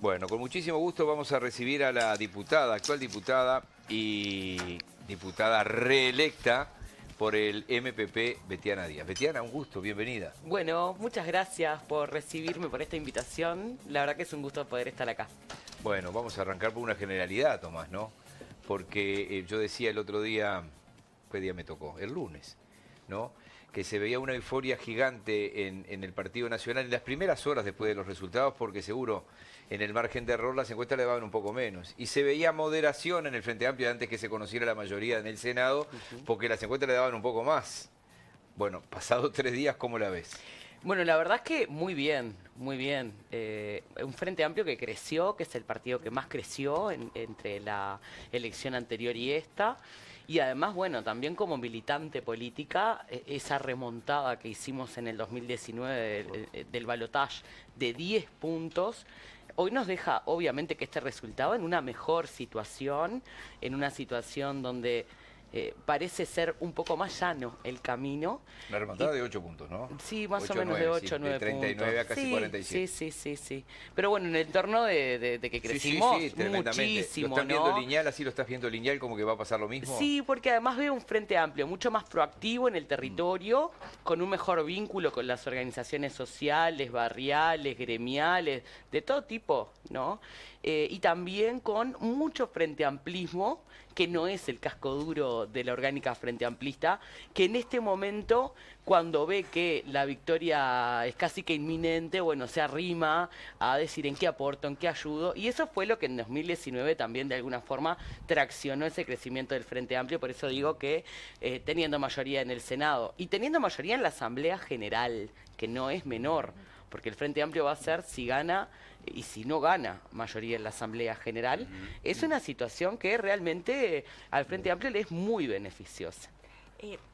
Bueno, con muchísimo gusto vamos a recibir a la diputada, actual diputada y diputada reelecta por el MPP, Betiana Díaz. Betiana, un gusto, bienvenida. Bueno, muchas gracias por recibirme, por esta invitación. La verdad que es un gusto poder estar acá. Bueno, vamos a arrancar por una generalidad, Tomás, ¿no? Porque yo decía el otro día, ¿qué día me tocó? El lunes, ¿no? Que se veía una euforia gigante en el Partido Nacional en las primeras horas después de los resultados, porque seguro en el margen de error las encuestas le daban un poco menos. Y se veía moderación en el Frente Amplio antes que se conociera la mayoría en el Senado, porque las encuestas le daban un poco más. Bueno, pasados 3 días, ¿cómo la ves? Bueno, la verdad es que muy bien, muy bien. Un Frente Amplio que creció, que es el partido que más creció entre la elección anterior y esta. Y además, bueno, también como militante política, esa remontada que hicimos en el 2019 del balotaje de 10 puntos, hoy nos deja, obviamente, que este resultado en una mejor situación, en una situación donde parece ser un poco más llano el camino. La remontada de 8 puntos, ¿no? Sí, más 8, o menos 9, de 8 sí, o 9 de 39 puntos. a casi Sí, 47. sí. Pero bueno, en el entorno de que crecimos tremendamente. muchísimo, ¿Lo estás ¿no? viendo lineal? ¿Así lo estás viendo lineal como que va a pasar lo mismo? Sí, porque además veo un frente amplio, mucho más proactivo en el territorio, con un mejor vínculo con las organizaciones sociales, barriales, gremiales, de todo tipo, ¿no? Y también con mucho frente amplismo, que no es el casco duro de la orgánica frente amplista, que en este momento, cuando ve que la victoria es casi que inminente, bueno, se arrima a decir en qué aporto, en qué ayudo, y eso fue lo que en 2019 también de alguna forma traccionó ese crecimiento del Frente Amplio. Por eso digo que teniendo mayoría en el Senado y teniendo mayoría en la Asamblea General, que no es menor, porque el Frente Amplio va a ser si gana y si no gana mayoría en la Asamblea General, es una situación que realmente al Frente Amplio le es muy beneficiosa.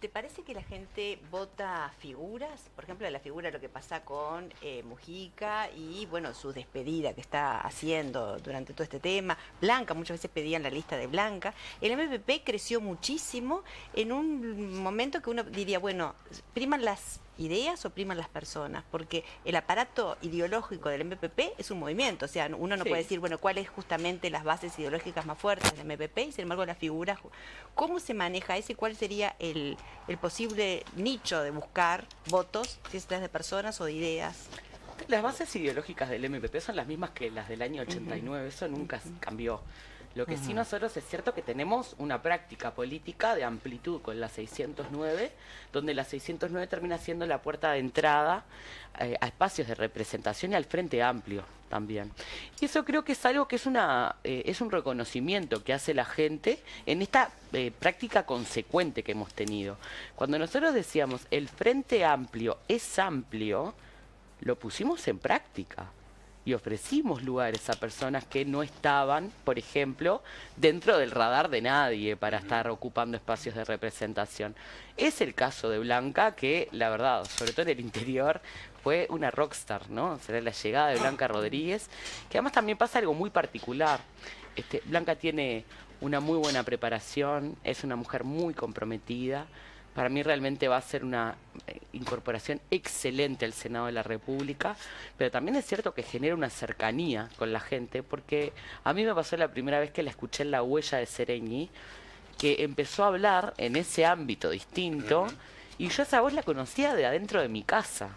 ¿Te parece que la gente vota figuras? Por ejemplo, la figura, lo que pasa con Mujica y, bueno, su despedida que está haciendo durante todo este tema. Blanca, muchas veces pedían la lista de Blanca. El MPP creció muchísimo en un momento que uno diría, bueno, ¿priman las ideas o priman las personas? Porque el aparato ideológico del MPP es un movimiento, o sea, uno no puede decir, bueno, cuáles justamente las bases ideológicas más fuertes del MPP, y sin embargo las figuras, ¿cómo se maneja eso y cuál sería el posible nicho de buscar votos, si es de personas o de ideas? Las bases ideológicas del MPP son las mismas que las del año 89, eso nunca cambió. Lo que sí nosotros es cierto que tenemos una práctica política de amplitud con la 609, donde la 609 termina siendo la puerta de entrada a espacios de representación y al Frente Amplio también. Y eso creo que es algo que es un reconocimiento que hace la gente en esta práctica consecuente que hemos tenido. Cuando nosotros decíamos el Frente Amplio es amplio, lo pusimos en práctica y ofrecimos lugares a personas que no estaban, por ejemplo, dentro del radar de nadie para estar ocupando espacios de representación. Es el caso de Blanca, que la verdad, sobre todo en el interior, fue una rockstar, ¿no? Será la llegada de Blanca Rodríguez, que además también pasa algo muy particular. Blanca tiene una muy buena preparación, es una mujer muy comprometida. Para mí realmente va a ser una incorporación excelente al Senado de la República, pero también es cierto que genera una cercanía con la gente, porque a mí me pasó la primera vez que la escuché en La Huella de Sereñi, que empezó a hablar en ese ámbito distinto, y yo esa voz la conocía de adentro de mi casa.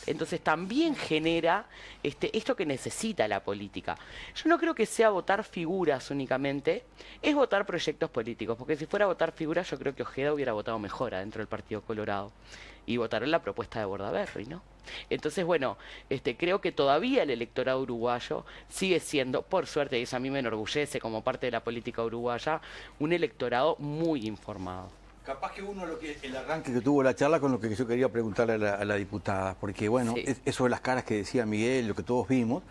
Entonces también genera esto que necesita la política. Yo no creo que sea votar figuras únicamente, es votar proyectos políticos, porque si fuera a votar figuras yo creo que Ojeda hubiera votado mejor adentro del Partido Colorado y votaron la propuesta de Bordaberry, ¿no? Entonces, bueno, creo que todavía el electorado uruguayo sigue siendo, por suerte, y eso a mí me enorgullece como parte de la política uruguaya, un electorado muy informado. Capaz que el arranque que tuvo la charla con lo que yo quería preguntarle a la diputada, porque bueno, Sí. eso de las caras que decía Miguel, lo que todos vimos,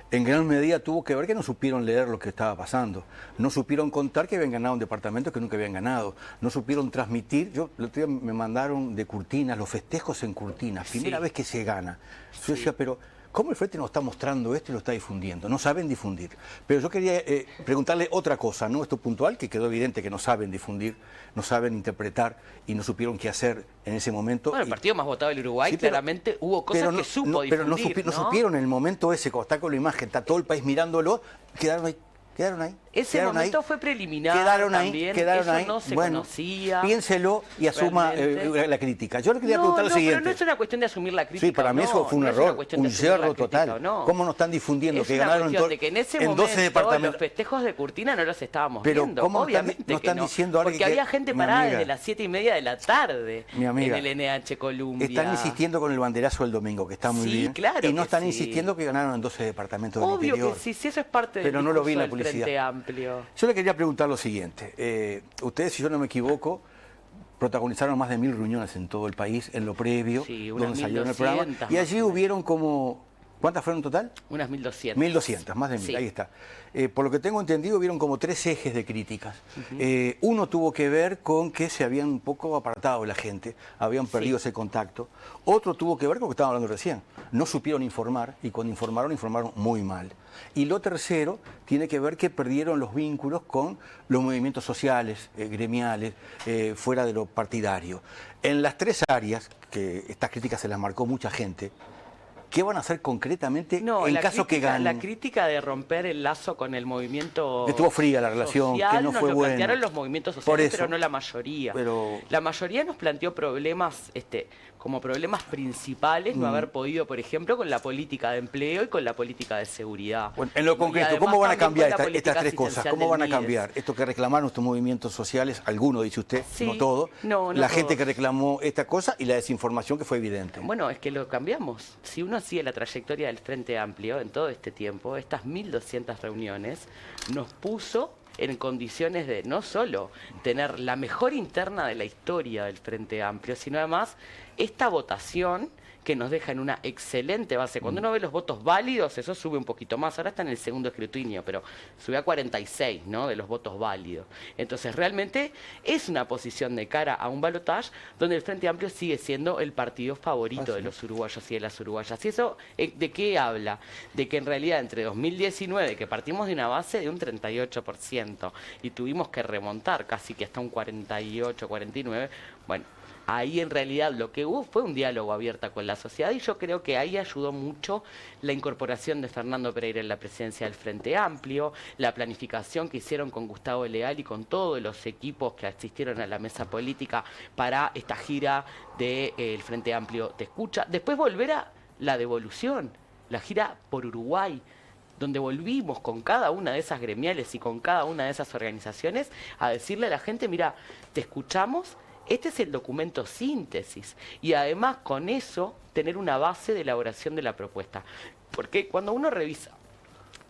en gran medida tuvo que ver que no supieron leer lo que estaba pasando, no supieron contar que habían ganado un departamento que nunca habían ganado, no supieron transmitir. El otro día me mandaron de Curtinas, los festejos en Curtinas, primera vez que se gana. Yo decía, pero ¿Cómo el Frente nos está mostrando esto y lo está difundiendo? No saben difundir. Pero yo quería preguntarle otra cosa, ¿no? Esto puntual, que quedó evidente que no saben difundir, no saben interpretar y no supieron qué hacer en ese momento. Bueno, el partido más votado del Uruguay, Sí, pero- claramente hubo cosas que supo pero no, difundir, no supieron en el momento ese, cuando está con la imagen, está todo el país mirándolo, quedaron ahí. Ese quedaron momento ahí, fue preliminar quedaron ahí, también, quedaron eso ahí. no se Bueno, conocía. piénselo y asuma realmente. la crítica. Yo le quería preguntar lo Pero siguiente. no es una cuestión de asumir la crítica. Sí, para mí eso fue un no es una error, cuestión de un asumir la yerro crítica total. o no. ¿Cómo no están difundiendo Es que una ganaron cuestión de que en ese en 12 momento departamentos? los festejos de Curtina no los estábamos Pero viendo, ¿cómo obviamente no están que no. diciendo ahora porque que- había gente mi parada amiga, desde las 7:30 de la tarde mi amiga, en el NH Columbia. Están insistiendo con el banderazo del domingo, que está muy Sí, bien. claro y no que están sí. insistiendo que ganaron en 12 departamentos del Obvio interior. que sí, si eso es parte del Pero no lo vi en la discurso del Frente publicidad. Amplio. Yo le quería preguntar lo siguiente. Ustedes, si yo no me equivoco, protagonizaron más de 1000 reuniones en todo el país, en lo previo, Sí, unas donde salieron el programa. 1200 Y más allí o menos. hubieron como... ¿Cuántas fueron en total? Unas 1200. 1200, más de 1000, Sí. ahí está. Por lo que tengo entendido, hubieron como 3 ejes de críticas. Uno tuvo que ver con que se habían un poco apartado de la gente, habían perdido ese contacto. Otro tuvo que ver con lo que estábamos hablando recién. No supieron informar y cuando informaron muy mal. Y lo tercero tiene que ver que perdieron los vínculos con los movimientos sociales, gremiales, fuera de lo partidario. En las 3 áreas, que estas críticas se las marcó mucha gente, ¿qué van a hacer concretamente en caso que ganen? La crítica de romper el lazo con el movimiento Estuvo fría la relación, social, que no nos fue lo buena. plantearon los movimientos Por sociales, eso. pero no la mayoría. Pero- La mayoría nos planteó problemas, como problemas principales, no haber podido, por ejemplo, con la política de empleo y con la política de seguridad. Bueno, en lo Y concreto, además ¿cómo van a también cambiar con la estas política 3 cosas? asistencial ¿Cómo del van a Mides. cambiar? Esto que reclamaron estos movimientos sociales, algunos, dice usted, Sí, no todo. no la gente todos. que reclamó esta cosa y la desinformación que fue evidente. Bueno, es que lo cambiamos. Si uno sigue la trayectoria del Frente Amplio en todo este tiempo, estas 1200 reuniones nos puso en condiciones de no solo tener la mejor interna de la historia del Frente Amplio, sino además esta votación que nos deja en una excelente base. Cuando uno ve los votos válidos, eso sube un poquito más. Ahora está en el segundo escrutinio, pero sube a 46, ¿no?, de los votos válidos. Entonces, realmente es una posición de cara a un balotaje donde el Frente Amplio sigue siendo el partido favorito de los uruguayos y de las uruguayas. ¿Y eso de qué habla? De que en realidad entre 2019, que partimos de una base de un 38% y tuvimos que remontar casi que hasta un 48, 49, bueno, ahí en realidad lo que hubo fue un diálogo abierto con la sociedad y yo creo que ahí ayudó mucho la incorporación de Fernando Pereira en la presidencia del Frente Amplio, la planificación que hicieron con Gustavo Leal y con todos los equipos que asistieron a la mesa política para esta gira del Frente Amplio Te Escucha. Después volver a la devolución, la gira por Uruguay, donde volvimos con cada una de esas gremiales y con cada una de esas organizaciones a decirle a la gente, mira, te escuchamos. Este es el documento síntesis y además con eso tener una base de elaboración de la propuesta. Porque cuando uno revisa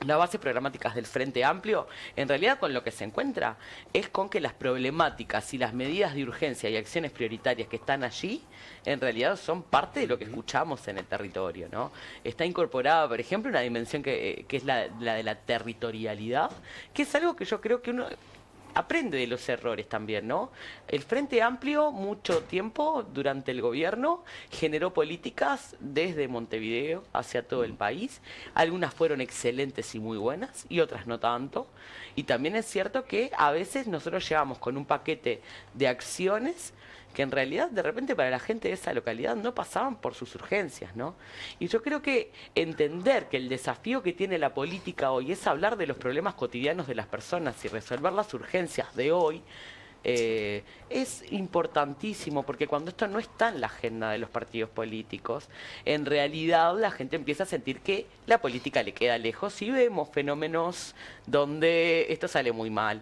las bases programáticas del Frente Amplio, en realidad con lo que se encuentra es con que las problemáticas y las medidas de urgencia y acciones prioritarias que están allí, en realidad son parte de lo que escuchamos en el territorio, ¿no? Está incorporada, por ejemplo, una dimensión que es la de la territorialidad, que es algo que yo creo que uno aprende de los errores también, ¿no? El Frente Amplio, mucho tiempo durante el gobierno, generó políticas desde Montevideo hacia todo el país. Algunas fueron excelentes y muy buenas y otras no tanto. Y también es cierto que a veces nosotros llegamos con un paquete de acciones que en realidad de repente para la gente de esa localidad no pasaban por sus urgencias, ¿no? Y yo creo que entender que el desafío que tiene la política hoy es hablar de los problemas cotidianos de las personas y resolver las urgencias de hoy, es importantísimo, porque cuando esto no está en la agenda de los partidos políticos, en realidad la gente empieza a sentir que la política le queda lejos y vemos fenómenos donde esto sale muy mal.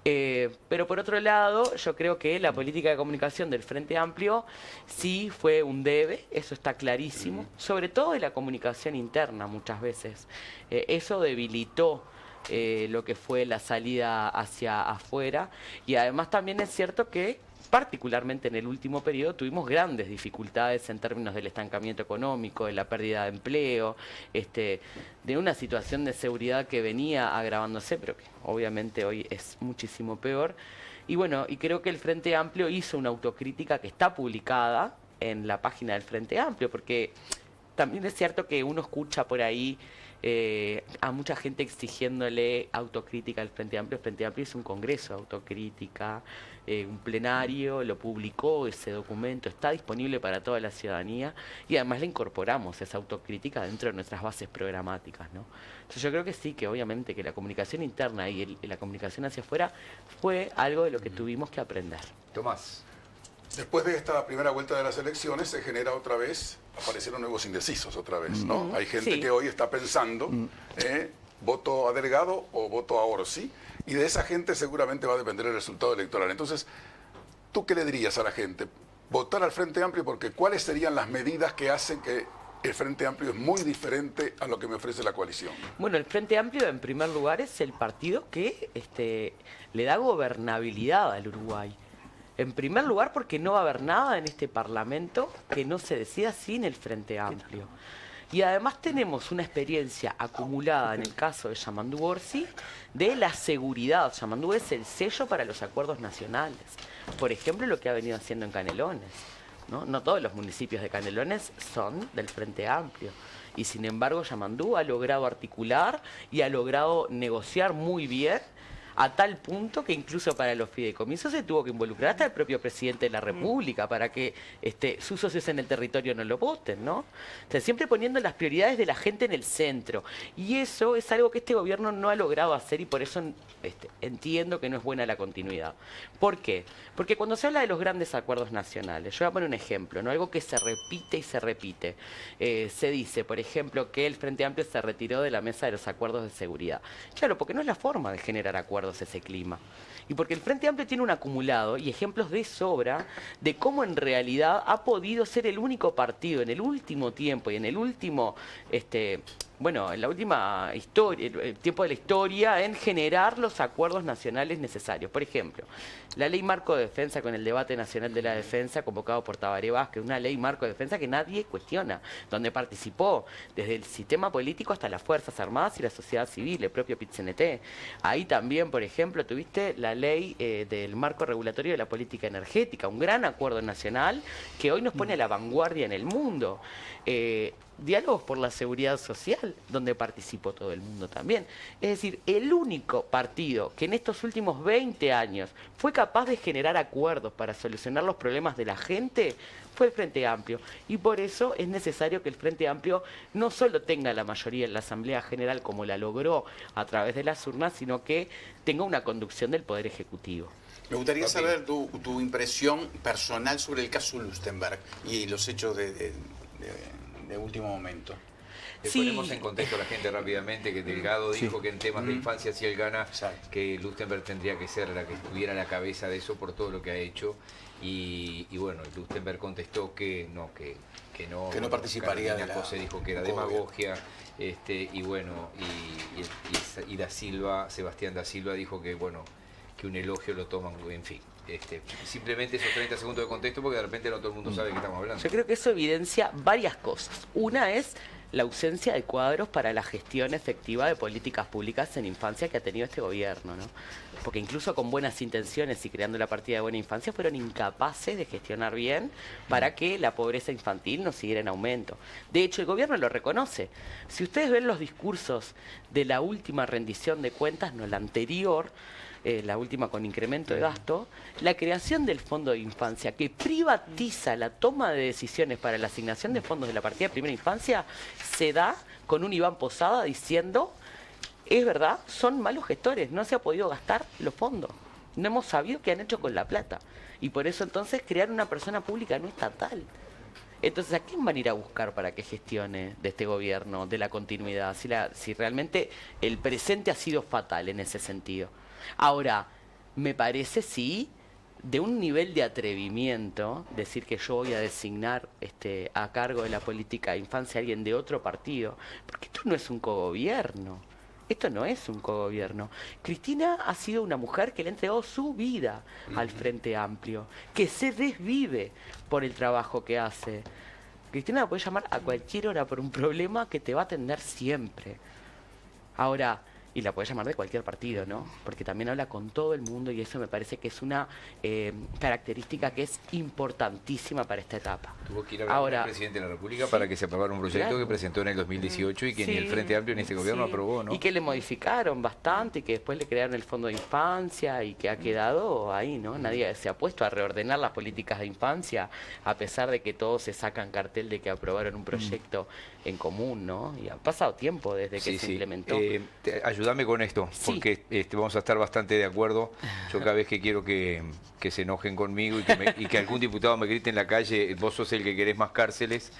Pero por otro lado, yo creo que la política de comunicación del Frente Amplio sí fue un debe, eso está clarísimo, sobre todo de la comunicación interna muchas veces. Eso debilitó lo que fue la salida hacia afuera y además también es cierto que particularmente en el último periodo tuvimos grandes dificultades en términos del estancamiento económico, de la pérdida de empleo, de una situación de seguridad que venía agravándose, pero que obviamente hoy es muchísimo peor. Y bueno, y creo que el Frente Amplio hizo una autocrítica que está publicada en la página del Frente Amplio, porque también es cierto que uno escucha por ahí a mucha gente exigiéndole autocrítica al Frente Amplio. El Frente Amplio es un congreso de autocrítica, un plenario, lo publicó ese documento, está disponible para toda la ciudadanía y además le incorporamos esa autocrítica dentro de nuestras bases programáticas, ¿no? Entonces yo creo que sí, que obviamente que la comunicación interna y la comunicación hacia afuera fue algo de lo que tuvimos que aprender. Tomás. Después de esta primera vuelta de las elecciones se genera otra vez, aparecieron nuevos indecisos otra vez, ¿no? Hay gente Sí. que hoy está pensando, voto a Delgado o voto a Orsi, y de esa gente seguramente va a depender el resultado electoral. Entonces, ¿tú qué le dirías a la gente? Votar al Frente Amplio, porque ¿cuáles serían las medidas que hacen que el Frente Amplio es muy diferente a lo que me ofrece la coalición? Bueno, el Frente Amplio en primer lugar es el partido que le da gobernabilidad al Uruguay. En primer lugar porque no va a haber nada en este Parlamento que no se decida sin el Frente Amplio. Y además tenemos una experiencia acumulada en el caso de Yamandú Orsi de la seguridad. Yamandú es el sello para los acuerdos nacionales. Por ejemplo, lo que ha venido haciendo en Canelones, ¿no? No todos los municipios de Canelones son del Frente Amplio. Y sin embargo, Yamandú ha logrado articular y ha logrado negociar muy bien, a tal punto que incluso para los fideicomisos se tuvo que involucrar hasta el propio presidente de la República para que sus socios en el territorio no lo voten, ¿no? O sea, siempre poniendo las prioridades de la gente en el centro. Y eso es algo que este gobierno no ha logrado hacer y por eso entiendo que no es buena la continuidad. ¿Por qué? Porque cuando se habla de los grandes acuerdos nacionales, yo voy a poner un ejemplo, ¿no? Algo que se repite y se repite. Se dice, por ejemplo, que el Frente Amplio se retiró de la mesa de los acuerdos de seguridad. Claro, porque no es la forma de generar acuerdos ese clima. Y porque el Frente Amplio tiene un acumulado y ejemplos de sobra de cómo en realidad ha podido ser el único partido en el último tiempo y en el último, en la última historia, el tiempo de la historia, en generar los acuerdos nacionales necesarios. Por ejemplo, la ley marco de defensa con el debate nacional de la defensa convocado por Tabaré Vázquez, una ley marco de defensa que nadie cuestiona, donde participó desde el sistema político hasta las Fuerzas Armadas y la sociedad civil, el propio PIT-CNT. Ahí también, por ejemplo, tuviste la ley del marco regulatorio de la política energética, un gran acuerdo nacional que hoy nos pone a la vanguardia en el mundo. Diálogos por la seguridad social, donde participó todo el mundo también. Es decir, el único partido que en estos últimos 20 años fue capaz de generar acuerdos para solucionar los problemas de la gente fue el Frente Amplio. Y por eso es necesario que el Frente Amplio no solo tenga la mayoría en la Asamblea General como la logró a través de las urnas, sino que tenga una conducción del Poder Ejecutivo. Me gustaría saber tu impresión personal sobre el caso Lustenberg y los hechos de último momento. Le Sí. ponemos en contexto a la gente rápidamente que Delgado dijo que en temas de infancia, si él gana, que Lustenberg tendría que ser la que estuviera a la cabeza de eso por todo lo que ha hecho. Y bueno, Lustenberg contestó que no, que no participaría de la... Se dijo que era demagogia. Y bueno, y Da Silva, Sebastián Da Silva dijo que bueno, que un elogio lo toman, en fin. Simplemente esos 30 segundos de contexto porque de repente no todo el mundo sabe de qué estamos hablando. Yo creo que eso evidencia varias cosas. Una es la ausencia de cuadros para la gestión efectiva de políticas públicas en infancia que ha tenido este gobierno, ¿no? Porque incluso con buenas intenciones y creando la partida de buena infancia fueron incapaces de gestionar bien para que la pobreza infantil no siguiera en aumento. De hecho, el gobierno lo reconoce. Si ustedes ven los discursos de la última rendición de cuentas, no la anterior, la última con incremento de gasto, la creación del Fondo de Infancia, que privatiza la toma de decisiones para la asignación de fondos de la partida de primera infancia, se da con un Iván Posada diciendo, es verdad, son malos gestores, no se ha podido gastar los fondos, no hemos sabido qué han hecho con la plata. Y por eso entonces crear una persona pública no estatal. Entonces, ¿a quién van a ir a buscar para que gestione de este gobierno, de la continuidad? Si realmente el presente ha sido fatal en ese sentido. Ahora, me parece, sí, de un nivel de atrevimiento, decir que yo voy a designar a cargo de la política de infancia a alguien de otro partido, porque esto no es un cogobierno. Esto no es un cogobierno. Cristina ha sido una mujer que le ha entregado su vida al Frente Amplio, que se desvive por el trabajo que hace. Cristina la puede llamar a cualquier hora por un problema que te va a atender siempre. Ahora, y la puede llamar de cualquier partido, ¿no? Porque también habla con todo el mundo y eso me parece que es una característica que es importantísima para esta etapa. Tuvo que ir a hablar con el presidente de la República para que se aprobara un proyecto que presentó en el 2018 y que ni el Frente Amplio ni este gobierno aprobó, ¿no? Y que le modificaron bastante y que después le crearon el Fondo de Infancia y que ha quedado ahí, ¿no? Nadie se ha puesto a reordenar las políticas de infancia a pesar de que todos se sacan cartel de que aprobaron un proyecto en común, ¿no? Y ha pasado tiempo desde que se implementó. Ayúdame con esto, porque vamos a estar bastante de acuerdo. Yo cada vez que quiero que se enojen conmigo y que algún diputado me grite en la calle, vos sos el que querés más cárceles,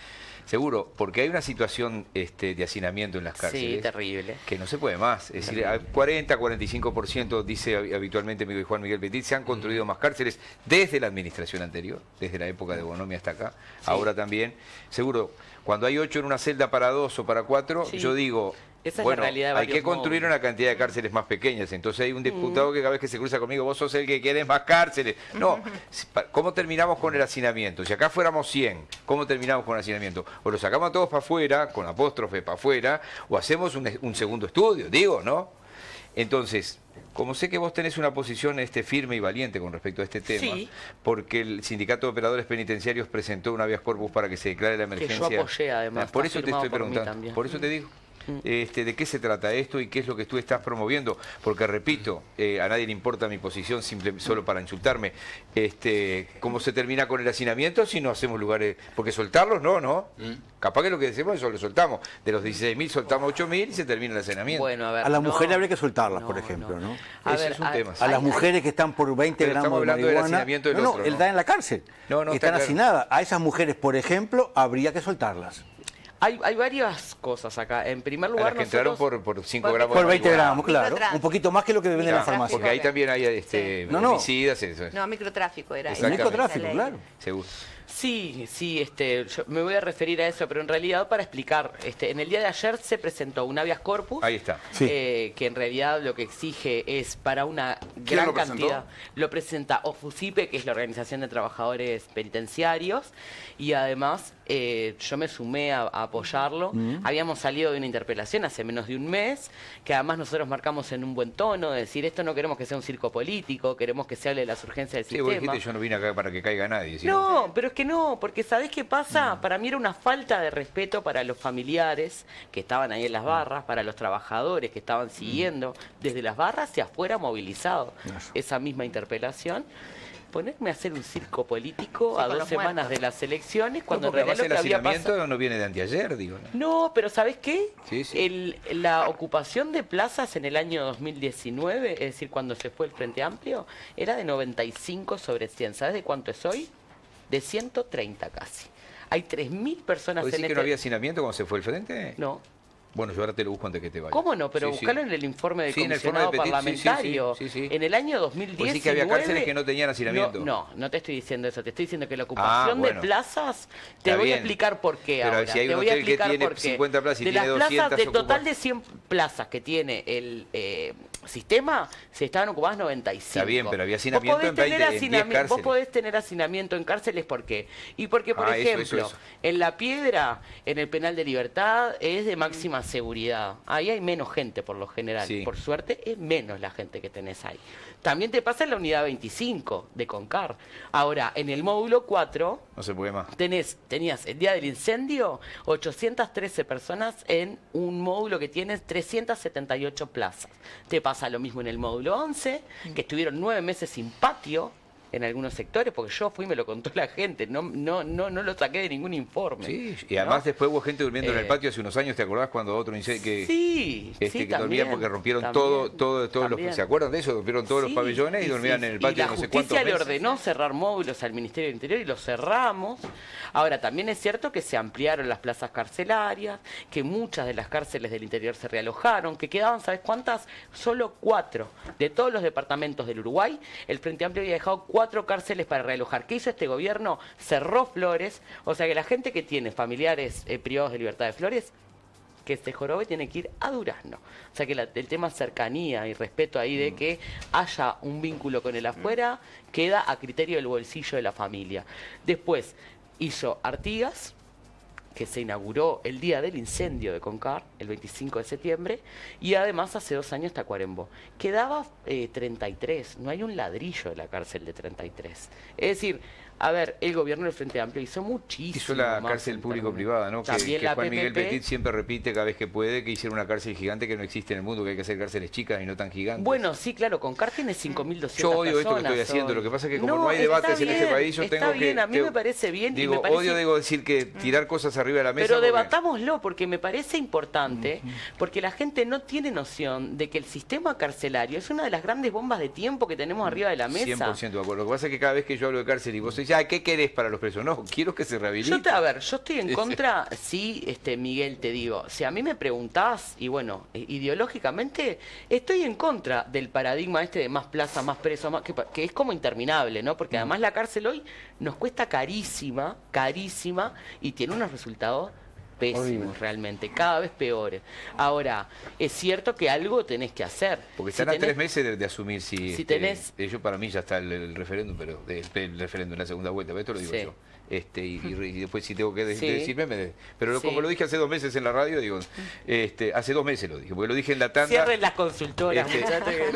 seguro, porque hay una situación de hacinamiento en las cárceles. Sí, terrible. Que no se puede más. Es decir, 40-45%, dice habitualmente mi Juan Miguel Petit, se han construido más cárceles desde la administración anterior, desde la época de Bonomi hasta acá, ahora también. Seguro, cuando hay 8 en una celda para 2 o para 4, yo digo... Esa bueno, es la realidad de hay que construir módulos. una cantidad de cárceles más pequeñas. Entonces hay un diputado que cada vez que se cruza conmigo, vos sos el que querés más cárceles. No, ¿cómo terminamos con el hacinamiento? Si acá fuéramos 100, ¿cómo terminamos con el hacinamiento? O lo sacamos a todos para afuera, con apóstrofe para afuera, o hacemos un segundo estudio, digo, ¿no? Entonces, como sé que vos tenés una posición firme y valiente con respecto a este tema, porque el Sindicato de Operadores Penitenciarios presentó un habeas corpus para que se declare la emergencia. Que yo apoyé, además. Por eso te estoy preguntando, por eso te digo. ¿De qué se trata esto y qué es lo que tú estás promoviendo? Porque repito, a nadie le importa mi posición solo para insultarme. ¿Cómo se termina con el hacinamiento si no hacemos lugares? Porque soltarlos no. Capaz que lo que decimos es lo soltamos. De los 16.000 soltamos 8.000 y se termina el hacinamiento. Bueno, a ver, a las mujeres habría que soltarlas, por ejemplo, ¿no? Ese es un tema. A las mujeres que están por 20 gramos de marihuana, él está en la cárcel, están hacinadas. A esas mujeres, por ejemplo, habría que soltarlas. Hay varias cosas acá. En primer lugar, a las que entraron por 5 gramos por de 20 marihuana. gramos, claro. Un poquito más que lo que venden en la farmacia. Porque ahí también hay homicidas. Eso. No, microtráfico era. Microtráfico, claro. Seguro. Sí, yo me voy a referir a eso, pero en realidad para explicar, en el día de ayer se presentó un habeas corpus, ahí está, que en realidad lo que exige es para una gran cantidad, lo presenta OFUCIPE, que es la Organización de Trabajadores Penitenciarios, y además yo me sumé a apoyarlo. Habíamos salido de una interpelación hace menos de un mes, que además nosotros marcamos en un buen tono, de decir, esto no queremos que sea un circo político, queremos que se hable de las urgencias del sistema. Vos dijiste, yo no vine acá para que caiga nadie. No, pero es que no, porque ¿sabés qué pasa? Para mí era una falta de respeto para los familiares que estaban ahí en las barras, para los trabajadores que estaban siguiendo desde las barras y afuera movilizados esa misma interpelación. Ponerme a hacer un circo político a 2 semanas de las elecciones, cuando en realidad lo que había pasado... no viene de anteayer, digo. No, pero ¿sabés qué? Sí. La ocupación de plazas en el año 2019, es decir, cuando se fue el Frente Amplio, era de 95 sobre 100. ¿Sabés de cuánto es hoy? De 130 casi. Hay 3.000 personas en que no había hacinamiento cuando se fue el Frente? No. Bueno, yo ahora te lo busco antes que te vayas. ¿Cómo no? Pero buscalo en el informe de comisionado parlamentario. En el año 2019... Pues sí que había cárceles que no tenían hacinamiento. No te estoy diciendo eso. Te estoy diciendo que la ocupación de plazas... Te voy a explicar por qué ahora. Pero si hay te un voy a hotel que explicar tiene por qué. 50 plazas y de tiene las 200 plazas, de total ocupadas. de 100 plazas que tiene el sistema, se estaban ocupadas 95. Está bien, pero había hacinamiento en 10 cárceles. Vos podés tener hacinamiento en cárceles, ¿por qué? Y porque, por ejemplo, en La Piedra, en el penal de Libertad, es de máxima seguridad. Ahí hay menos gente por lo general. Por suerte, es menos la gente que tenés ahí. También te pasa en la unidad 25 de Concar. Ahora, en el módulo 4... No se puede más. Tenías el día del incendio 813 personas en un módulo que tiene 378 plazas. Te pasa lo mismo en el módulo 11, que estuvieron 9 meses sin patio en algunos sectores, porque yo fui y me lo contó la gente, no lo saqué de ningún informe. Sí, y además después hubo gente durmiendo en el patio hace unos años, ¿te acordás cuando otro incendio que dormían porque rompieron todos los... ¿Se acuerdan de eso? Rompieron todos los pabellones y dormían en el patio no sé cuántos meses. Y la justicia le ordenó cerrar módulos al Ministerio del Interior y los cerramos. Ahora, también es cierto que se ampliaron las plazas carcelarias, que muchas de las cárceles del interior se realojaron, que quedaban, ¿sabes cuántas? Solo 4. De todos los departamentos del Uruguay, el Frente Amplio había dejado 4 cárceles para realojar. ¿Qué hizo este gobierno? Cerró Flores, o sea que la gente que tiene familiares privados de libertad de Flores, que se jorobe, tiene que ir a Durazno. O sea que el tema cercanía y respeto ahí de que haya un vínculo con el afuera, queda a criterio del bolsillo de la familia. Después hizo Artigas, que se inauguró el día del incendio de Concar, el 25 de septiembre, y además hace 2 años Tacuarembó. Quedaba 33, no hay un ladrillo de la cárcel de 33. Es decir, a ver, el gobierno del Frente Amplio hizo muchísimo. Hizo la más cárcel en público-privada, ¿no? También Que la Juan Miguel PPP. Petit siempre repite cada vez que puede que hicieron una cárcel gigante que no existe en el mundo, que hay que hacer cárceles chicas y no tan gigantes. Bueno, sí, claro, Concar tiene 5.200 yo odio esto que personas estoy haciendo, hoy. lo que pasa es que como no hay debates está en este bien, país, yo está tengo bien, que... a mí me parece bien. y Digo, me parece... odio decir que tirar cosas arriba de la mesa. Pero porque- debatámoslo, porque me parece importante, porque la gente no tiene noción de que el sistema carcelario es una de las grandes bombas de tiempo que tenemos arriba de la mesa. 100% de acuerdo. Lo que pasa es que cada vez que yo hablo de cárcel y vos decís, ¿qué querés para los presos? No, quiero que se rehabiliten. Yo estoy en contra, sí, Miguel, te digo, si a mí me preguntás, y bueno, ideológicamente, estoy en contra del paradigma de más plaza, más preso, más, que es como interminable, ¿no? Porque además la cárcel hoy nos cuesta carísima, carísima, y tiene unos resultados pésimos realmente, cada vez peores. Ahora, es cierto que algo tenés que hacer. Porque Si están a tenés- 3 meses de asumir si... si tenés- yo para mí ya está el referéndum, pero el referéndum en la segunda vuelta, pero esto lo digo Sí. yo. Y después si tengo que Sí. decirme, pero Sí. como lo dije hace 2 meses en la radio, digo, hace 2 meses lo dije, porque lo dije en la tanda. Cierren las consultoras, Este, muchachos, que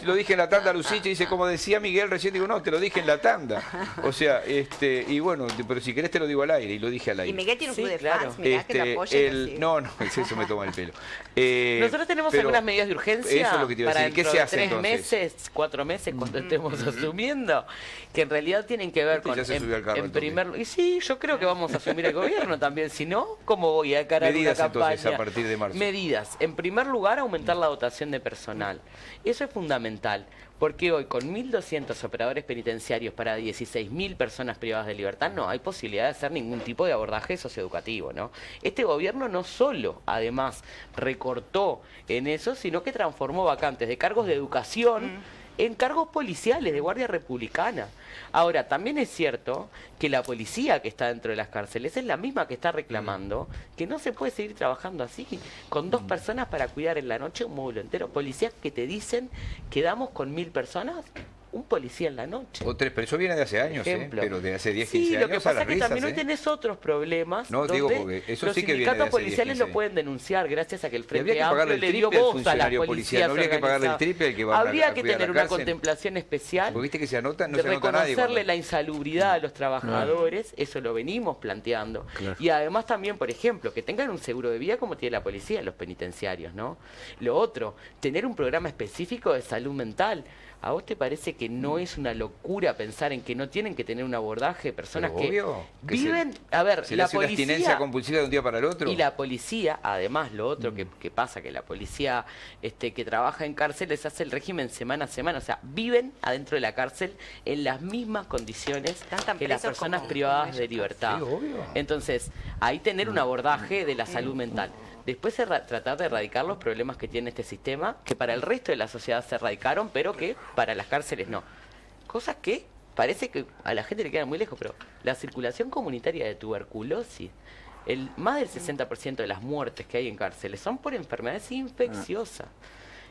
no lo dije en la tanda, Luciche dice, como decía Miguel recién, digo, no, te lo dije en la tanda. O sea, y bueno, pero si querés te lo digo al aire, y lo dije al aire. Y Miguel tiene un Sí, club de claro. fans, mirá que lo apoyan. No, eso me toma el pelo. Nosotros tenemos pero algunas medidas de urgencia eso es lo que te iba a para decir. ¿Qué dentro se de hace 3 entonces? meses, 4 meses, cuando estemos asumiendo, que en realidad tienen que ver Este con, ya se subió al carro en al toque. primer... Y sí, yo creo que vamos a asumir el gobierno también, si no, ¿cómo voy a encarar Medidas, una campaña? entonces, a partir de marzo. Medidas. En primer lugar, aumentar la dotación de personal. Eso es fundamental, porque hoy con 1.200 operadores penitenciarios para 16.000 personas privadas de libertad no hay posibilidad de hacer ningún tipo de abordaje socioeducativo, ¿no? Este gobierno no solo, además, recortó en eso, sino que transformó vacantes de cargos de educación en cargos policiales de Guardia Republicana. Ahora, también es cierto que la policía que está dentro de las cárceles es la misma que está reclamando que no se puede seguir trabajando así, con 2 personas para cuidar en la noche un módulo entero. Policías que te dicen, quedamos con 1.000 personas, un policía en la noche. O 3, pero eso viene de hace años, Ejemplo. pero de hace 10, Sí, 15 lo años que a pasa las es que risas, también hoy tenés otros problemas. No, digo, donde porque eso los sí que viene de sindicatos hace 10, policiales 15 lo pueden denunciar gracias a que el habría Frente que pagarle Amplio el le dio triple al voz a las funcionario policial, policías no habría que pagarle el organizadas. triple al que va a Habría que cuidar la tener una cárcel. contemplación especial Porque viste que se anota, no de se anota nadie. reconocerle cuando- la insalubridad a los trabajadores, eso lo venimos planteando. Claro. Y además también, por ejemplo, que tengan un seguro de vida como tiene la policía, los penitenciarios, ¿no? Lo otro, tener un programa específico de salud mental. ¿A vos te parece que no es una locura pensar en que no tienen que tener un abordaje de personas Pero que obvio, que viven... A ver, Se le la hace una abstinencia policía... compulsiva de un día para el otro. Y la policía, además, lo otro que pasa, que la policía que trabaja en cárceles hace el régimen semana a semana, o sea, viven adentro de la cárcel en las mismas condiciones Están tan que las presos personas como privadas ellos. de libertad. Sí, obvio. Entonces, ahí tener un abordaje de la salud mental. Después tratar de erradicar los problemas que tiene este sistema, que para el resto de la sociedad se erradicaron, pero que para las cárceles no. Cosas que parece que a la gente le quedan muy lejos, pero la circulación comunitaria de tuberculosis, más del 60% de las muertes que hay en cárceles son por enfermedades infecciosas.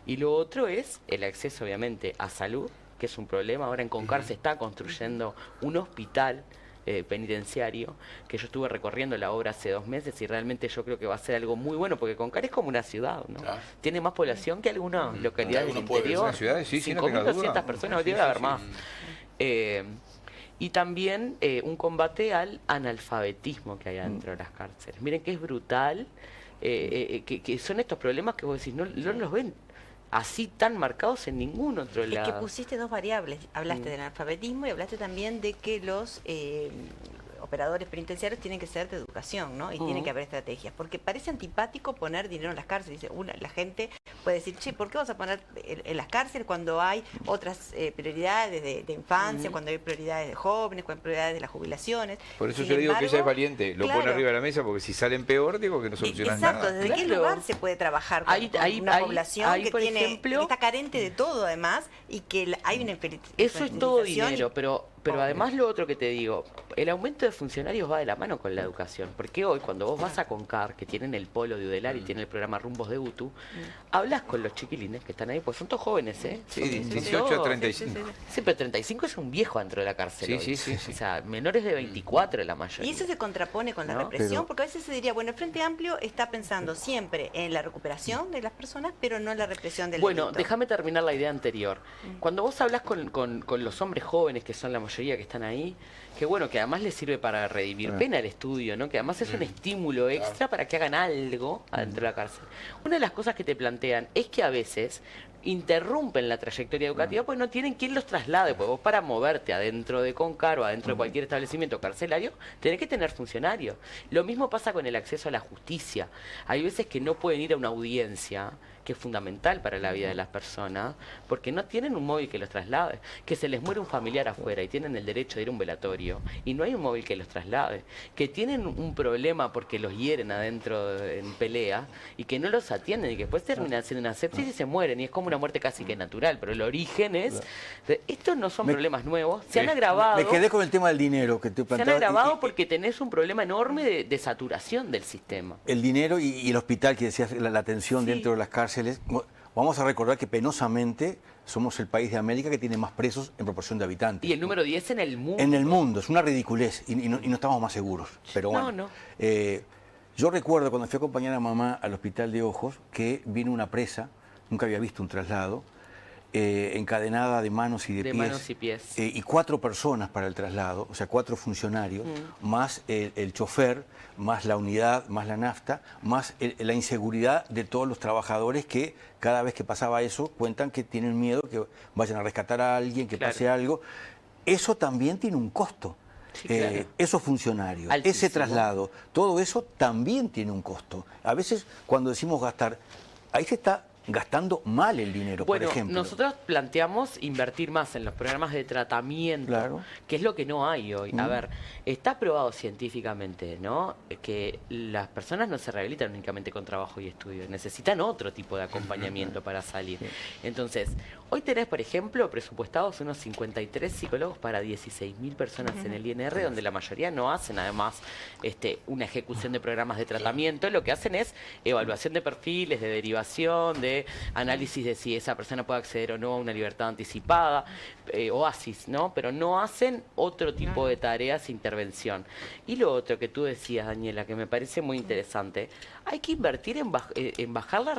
Y lo otro es el acceso, obviamente, a salud, que es un problema. Ahora en Concar se está construyendo un hospital penitenciario, que yo estuve recorriendo la obra hace 2 meses y realmente yo creo que va a ser algo muy bueno, porque Concar es como una ciudad, ¿no? Claro. Tiene más población que algunas localidades del Algunos pueblos, interior. algunas ciudades, sí, no tenga 5.200 duda. personas, Sí, debe sí, haber sí. más. Y también un combate al analfabetismo que hay adentro de las cárceles. Miren que es brutal, que son estos problemas que vos decís, no los ven así tan marcados en ningún otro Es lado. que pusiste 2 variables. Hablaste del analfabetismo y hablaste también de que los operadores penitenciarios tienen que ser de educación, ¿no? Y tiene que haber estrategias. Porque parece antipático poner dinero en las cárceles. Dice, la gente puede decir, che, ¿por qué vas a poner en las cárceles cuando hay otras prioridades de infancia, cuando hay prioridades de jóvenes, cuando hay prioridades de las jubilación? Por eso Sin yo le digo que ella es embargo, valiente, lo pone claro. arriba de la mesa, porque si salen peor, digo que no solucionas Exacto, nada. ¿desde qué Claro. lugar se puede trabajar con, Ahí- con ahí- una ahí- población ahí, que por tiene, ejemplo, que está carente de todo además y que hay una Eso es todo infelización dinero, y- pero Obvio. además lo otro que te digo, el aumento de funcionarios va de la mano con la educación, porque hoy cuando vos vas a Concar, que tienen el polo de Udelar y tienen el programa Rumbos de UTU, hablas hablas con los chiquilines que están ahí, pues son todos jóvenes, ¿eh? Sí, Son 18 a todos- 35. Sí, pero 35 es un viejo dentro de la cárcel. Sí, hoy. sí, sí, sí. O sea, menores de 24 la mayoría. Y eso se contrapone con la ¿No? represión, Pero- porque a veces se diría, bueno, el Frente Amplio está pensando siempre en la recuperación de las personas, pero no en la represión del Bueno, delito. déjame terminar la idea anterior. Cuando vos hablas con los hombres jóvenes, que son la mayoría que están ahí, que bueno, que además les sirve para redimir pena el estudio, ¿no? Que además es un estímulo extra para que hagan algo adentro de la cárcel. Una de las cosas que te plantean es que a veces interrumpen la trayectoria educativa porque no tienen quien los traslade, porque vos para moverte adentro de Concar o adentro de cualquier establecimiento carcelario, tenés que tener funcionarios. Lo mismo pasa con el acceso a la justicia. Hay veces que no pueden ir a una audiencia, que es fundamental para la vida de las personas, porque no tienen un móvil que los traslade, que se les muere un familiar afuera y tienen el derecho de ir a un velatorio, y no hay un móvil que los traslade, que tienen un problema porque los hieren adentro en pelea, y que no los atienden, y que después terminan haciendo una sepsis y se mueren, y es como una muerte casi que natural, pero el origen es... Estos no son problemas nuevos, se han agravado... Me quedé con el tema del dinero que te Se han planteaba. agravado porque tenés un problema enorme de saturación del sistema. El dinero y el hospital, que decías, la atención Sí. dentro de las cárceles. Vamos a recordar que penosamente somos el país de América que tiene más presos en proporción de habitantes. Y el número 10 en el mundo. En el mundo, es una ridiculez y no estamos más seguros. Pero bueno, No. Yo recuerdo cuando fui a acompañar a mamá al hospital de Ojos que vino una presa, nunca había visto un traslado, encadenada de manos y de pies. Manos y pies. Y 4 personas para el traslado, o sea, 4 funcionarios, más el chofer, más la unidad, más la nafta, más la inseguridad de todos los trabajadores que cada vez que pasaba eso cuentan que tienen miedo que vayan a rescatar a alguien, que Claro. pase algo. Eso también tiene un costo. Sí, claro. Esos funcionarios, Altísimo. ese traslado, todo eso también tiene un costo. A veces cuando decimos gastar, ahí se está gastando mal el dinero, Bueno, por ejemplo. nosotros planteamos invertir más en los programas de tratamiento, Claro. que es lo que no hay hoy. A ver, está probado científicamente, ¿no? Que las personas no se rehabilitan únicamente con trabajo y estudio, necesitan otro tipo de acompañamiento para salir. Entonces, hoy tenés, por ejemplo, presupuestados unos 53 psicólogos para 16.000 personas en el INR, donde la mayoría no hacen además una ejecución de programas de tratamiento, lo que hacen es evaluación de perfiles, de derivación, de análisis de si esa persona puede acceder o no a una libertad anticipada, oasis, ¿no? Pero no hacen otro tipo de tareas, intervención. Y lo otro que tú decías, Daniela, que me parece muy interesante, hay que invertir en bajar la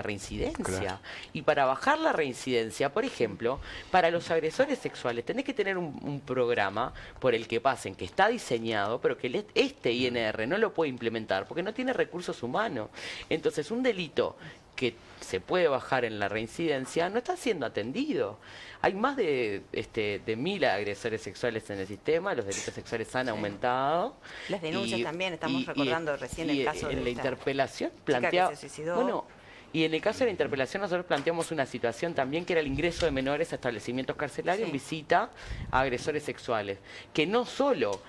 reincidencia. Claro. Y para bajar la reincidencia, por ejemplo, para los agresores sexuales, tenés que tener un programa por el que pasen, que está diseñado, pero que este INR no lo puede implementar porque no tiene recursos humanos. Entonces, un delito que se puede bajar en la reincidencia no está siendo atendido. Hay más de 1.000 agresores sexuales en el sistema, los delitos sexuales han aumentado. Las denuncias también, estamos recordando recién el caso de en la esta interpelación chica plantea, que se suicidó. bueno, y en el caso de la interpelación nosotros planteamos una situación también que era el ingreso de menores a establecimientos carcelarios en Sí. visita a agresores sexuales, que no solo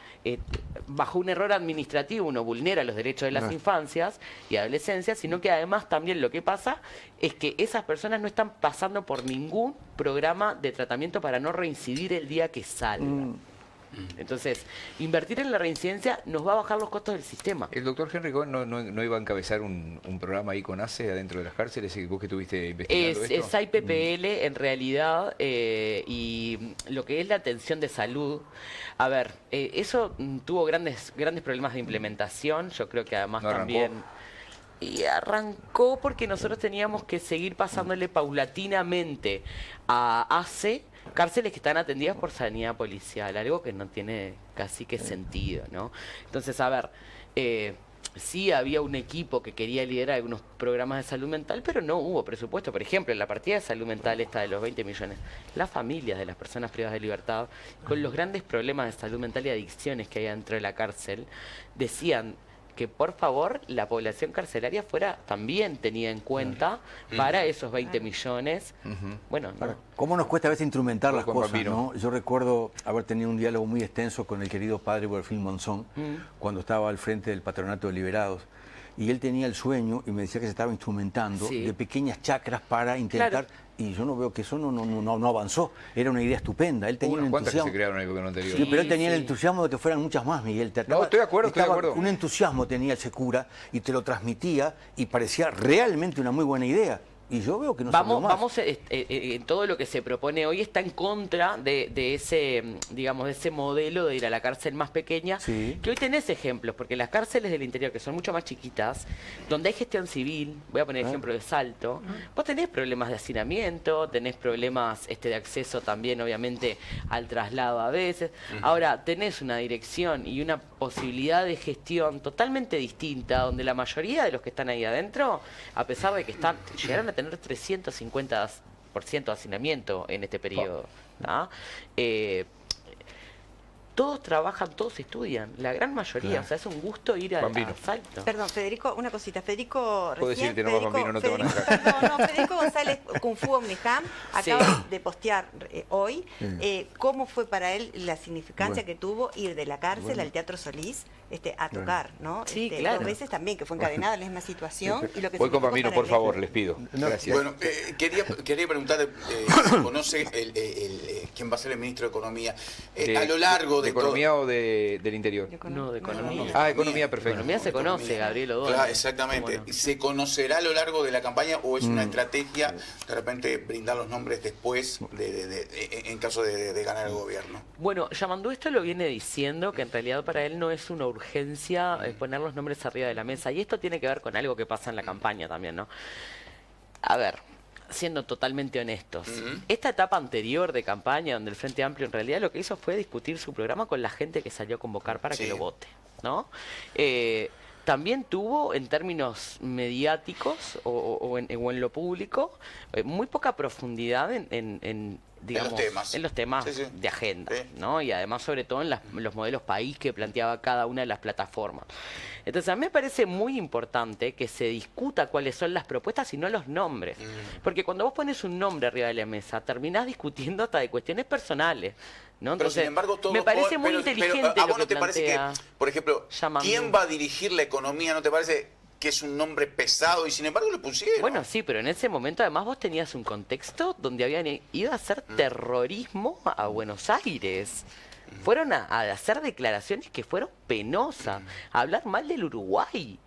bajo un error administrativo uno vulnera los derechos de las infancias y adolescencias, sino que además también lo que pasa es que esas personas no están pasando por ningún programa de tratamiento para no reincidir el día que salgan. Entonces, invertir en la reincidencia nos va a bajar los costos del sistema. El doctor Henry Cohen no iba a encabezar un programa ahí con ACE adentro de las cárceles, y vos que estuviste investigando esto. Es IPPL en realidad, y lo que es la atención de salud. A ver, eso tuvo grandes problemas de implementación. Yo creo que además ¿No arrancó? también... Y arrancó porque nosotros teníamos que seguir pasándole paulatinamente a ACE cárceles que están atendidas por sanidad policial, algo que no tiene casi que sentido, ¿no? Entonces, a ver, sí había un equipo que quería liderar algunos programas de salud mental, pero no hubo presupuesto. Por ejemplo, en la partida de salud mental esta de los 20 millones, las familias de las personas privadas de libertad, con los grandes problemas de salud mental y adicciones que hay dentro de la cárcel, decían que por favor la población carcelaria fuera también tenida en cuenta para esos 20 millones. Bueno, no. Ahora, ¿cómo nos cuesta a veces instrumentar las Juan cosas, Pampino. ¿no? Yo recuerdo haber tenido un diálogo muy extenso con el querido padre Boerfil Monzón cuando estaba al frente del Patronato de Liberados. Y él tenía el sueño y me decía que se estaba instrumentando Sí. de pequeñas chacras para intentar... Claro. Y yo no veo que eso no avanzó. Era una idea estupenda. Él tenía Hubo unas un cuantas que se entusiasmo. crearon en el gobierno anterior. Sí, pero él Sí, tenía el sí. entusiasmo de que fueran muchas más, Miguel. No, estoy de acuerdo, estoy de acuerdo. Un entusiasmo tenía ese cura y te lo transmitía y parecía realmente una muy buena idea. y yo veo que no salió más. Vamos, todo lo que se propone hoy está en contra de ese, digamos, de ese modelo de ir a la cárcel más pequeña, Sí. que hoy tenés ejemplos, porque las cárceles del interior, que son mucho más chiquitas, donde hay gestión civil, voy a poner ejemplo de Salto, vos tenés problemas de hacinamiento, tenés problemas de acceso también, obviamente, al traslado a veces. Ahora, tenés una dirección y una posibilidad de gestión totalmente distinta, donde la mayoría de los que están ahí adentro, a pesar de que llegaron a tener 350% de hacinamiento en este periodo, ¿no? Todos trabajan, todos estudian, la gran mayoría, Claro. o sea, es un gusto ir a Bambino. Salto. Perdón, Federico, una cosita. Federico Puedo recién... decirte, no, Bambino, no te van a dejar. Perdón, no, Federico González, Kung Fu Omniham, acaba de postear hoy cómo fue para él la significancia Bueno. que tuvo ir de la cárcel al Teatro Solís a tocar, ¿no? Sí, claro. 2 veces también, que fue encadenada en la misma situación. Y lo que Voy con significó Bambino, para por él. favor, les pido. Gracias. Bueno, quería preguntar, ¿conoce quién va a ser el ministro de Economía? A lo largo de ¿Economía o del interior? No, de economía. Ah, economía, perfecto. Economía se conoce, Gabriel O'Donnell. Claro, exactamente. ¿Cómo no? ¿Se conocerá a lo largo de la campaña o es una estrategia de repente brindar los nombres después en caso de ganar el gobierno? Bueno, Yamandú esto lo viene diciendo, que en realidad para él no es una urgencia poner los nombres arriba de la mesa. Y esto tiene que ver con algo que pasa en la campaña también, ¿no? A ver, siendo totalmente honestos, esta etapa anterior de campaña, donde el Frente Amplio en realidad lo que hizo fue discutir su programa con la gente que salió a convocar para que Sí. lo vote, ¿no? También tuvo, en términos mediáticos o en lo público, muy poca profundidad digamos, en los temas Sí, sí. de agenda, Sí. ¿no? Y además, sobre todo, en los modelos país que planteaba cada una de las plataformas. Entonces, a mí me parece muy importante que se discuta cuáles son las propuestas y no los nombres. Porque cuando vos pones un nombre arriba de la mesa, terminás discutiendo hasta de cuestiones personales, ¿no? Pero Entonces, sin embargo, todo me parece muy inteligente ¿a lo vos no que te parece que, plantea por ejemplo, Yamandú. quién va a dirigir la economía? ¿No te parece que es un nombre pesado y sin embargo lo pusieron? Bueno, sí, pero en ese momento además vos tenías un contexto donde habían ido a hacer terrorismo a Buenos Aires. Fueron a hacer declaraciones que fueron penosas, a hablar mal del Uruguay,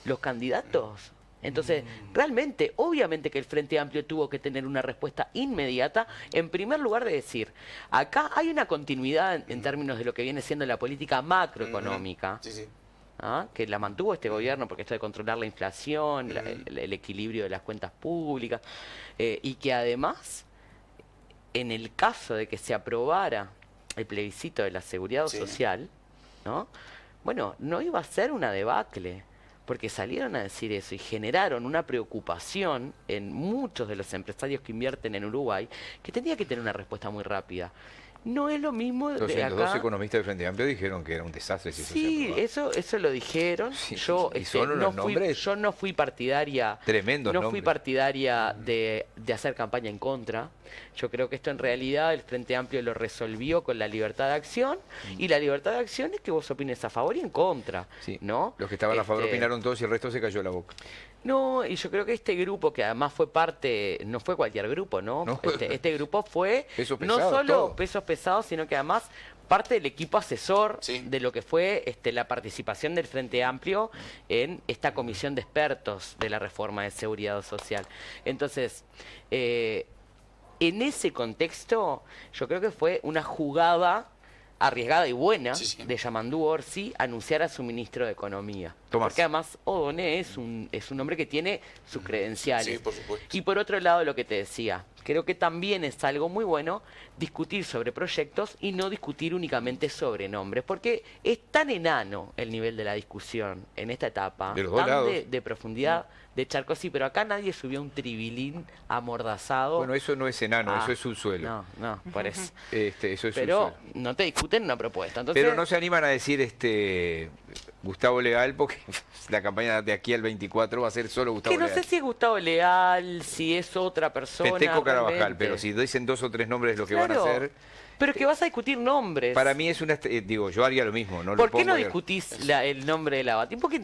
los candidatos. Entonces, realmente, obviamente que el Frente Amplio tuvo que tener una respuesta inmediata, en primer lugar de decir, acá hay una continuidad en términos de lo que viene siendo la política macroeconómica. Sí, sí. ¿Ah? Que la mantuvo este gobierno, porque esto de controlar la inflación, el equilibrio de las cuentas públicas, y que además, en el caso de que se aprobara el plebiscito de la seguridad Sí. social, ¿no? Bueno, no iba a ser una debacle, porque salieron a decir eso y generaron una preocupación en muchos de los empresarios que invierten en Uruguay, que tenía que tener una respuesta muy rápida. No es lo mismo Los de dos acá. economistas del Frente Amplio dijeron que era un desastre si eso se Sí, aprobaba. eso lo dijeron. Sí, Yo, y son unos nombres yo no fui partidaria. tremendos No fui nombres. partidaria de hacer campaña en contra. Yo creo que esto en realidad el Frente Amplio lo resolvió con la libertad de acción. Y la libertad de acción es que vos opines a favor y en contra. Sí. ¿No? Los que estaban a favor Este, opinaron todos y el resto se cayó la boca. No, y yo creo que este grupo, que además fue parte, no fue cualquier grupo, ¿no? No. Este grupo fue Pesos no pesados, solo todo. pesos pesados, sino que además parte del equipo asesor Sí. de lo que fue la participación del Frente Amplio en esta comisión de expertos de la reforma de seguridad social. Entonces, en ese contexto, yo creo que fue una jugada arriesgada y buena Sí, sí. de Yamandú Orsi anunciar a su ministro de Economía. Tomás. Porque además O'Donnell es un hombre que tiene sus credenciales. Sí, por supuesto. Y por otro lado, lo que te decía, creo que también es algo muy bueno discutir sobre proyectos y no discutir únicamente sobre nombres, porque es tan enano el nivel de la discusión en esta etapa, De los dos tan lados. de profundidad, de charco, sí, pero acá nadie subió un tribilín amordazado. Bueno, eso no es enano, Ah, eso es subsuelo. No, por eso. Eso es Pero subsuelo. no te discuten una propuesta. Entonces, Pero no se animan a decir Gustavo Leal, porque la campaña de aquí al 24 va a ser solo Gustavo que no Leal. sé si es Gustavo Leal, si es otra persona. Peteco Carabajal, realmente. pero si dicen 2 o 3 nombres de lo que van a Claro. hacer, Pero es que vas a discutir nombres. Para mí es una... digo, yo haría lo mismo. No ¿Por le qué no pongo discutís el nombre de Lavatín? Porque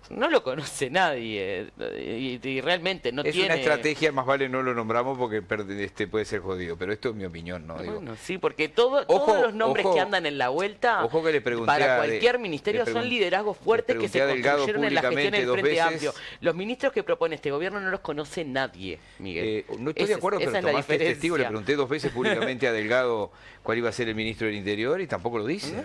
no lo conoce nadie y realmente no es tiene... una estrategia, más vale no lo nombramos porque puede ser jodido, pero esto es mi opinión, ¿no? Digo, Bueno, sí, porque todos los nombres que andan en la vuelta ojo que le pregunté para a cualquier le ministerio son pregun- liderazgos le fuertes que pregunté se a Delgado construyeron en la gestión del públicamente Frente 2 veces. Amplio. Los ministros que propone este gobierno no los conoce nadie, Miguel. no estoy de acuerdo, Esa pero es la Tomás que es testigo, le diferencia. pregunté 2 veces públicamente a Delgado cuál iba a ser el ministro del Interior y tampoco lo dice.